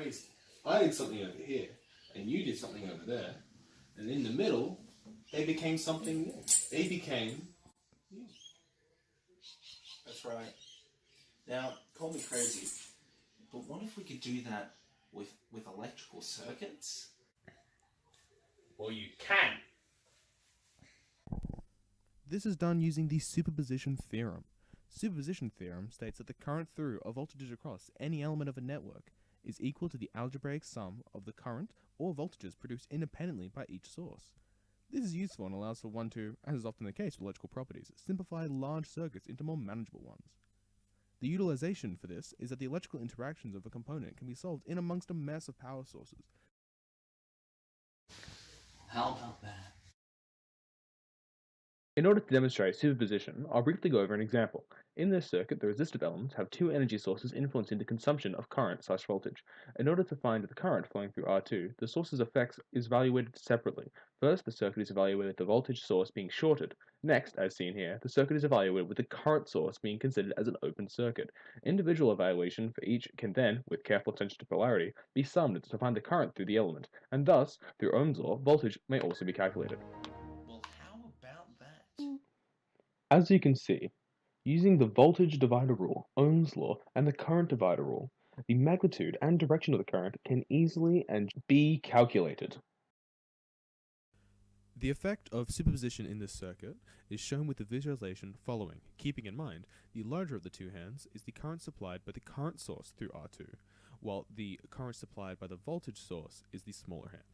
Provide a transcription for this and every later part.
crazy. I did something over here, and you did something over there, and in the middle, they became something new. They became you. That's right. Now, call me crazy, but what if we could do that with electrical circuits? Well, you can. This is done using the superposition theorem. Superposition theorem states that the current through or voltages across any element of a network is equal to the algebraic sum of the current or voltages produced independently by each source. This is useful and allows for one to, as is often the case with electrical properties, simplify large circuits into more manageable ones. The utilization for this is that the electrical interactions of a component can be solved in amongst a mess of power sources. How about that? In order to demonstrate superposition, I'll briefly go over an example. In this circuit, the resistive elements have two energy sources influencing the consumption of current/voltage. In order to find the current flowing through R2, the source's effects is evaluated separately. First, the circuit is evaluated with the voltage source being shorted. Next, as seen here, the circuit is evaluated with the current source being considered as an open circuit. Individual evaluation for each can then, with careful attention to polarity, be summed to find the current through the element, and thus, through Ohm's law, voltage may also be calculated. Well, how about that? As you can see, using the voltage divider rule, Ohm's law, and the current divider rule, the magnitude and direction of the current can easily and be calculated. The effect of superposition in this circuit is shown with the visualization following, keeping in mind the larger of the two hands is the current supplied by the current source through R2, while the current supplied by the voltage source is the smaller hand.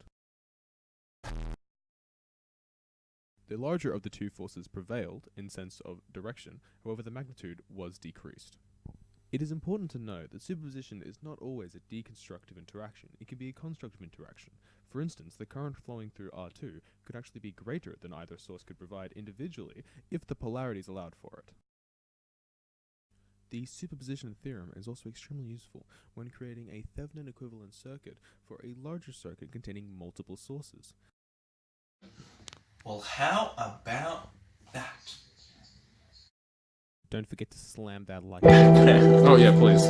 The larger of the two forces prevailed in sense of direction, however the magnitude was decreased. It is important to note that superposition is not always a deconstructive interaction, it can be a constructive interaction. For instance, the current flowing through R2 could actually be greater than either source could provide individually if the polarities allowed for it. The superposition theorem is also extremely useful when creating a Thevenin equivalent circuit for a larger circuit containing multiple sources. Well, how about that? Don't forget to slam that like. Oh yeah, please.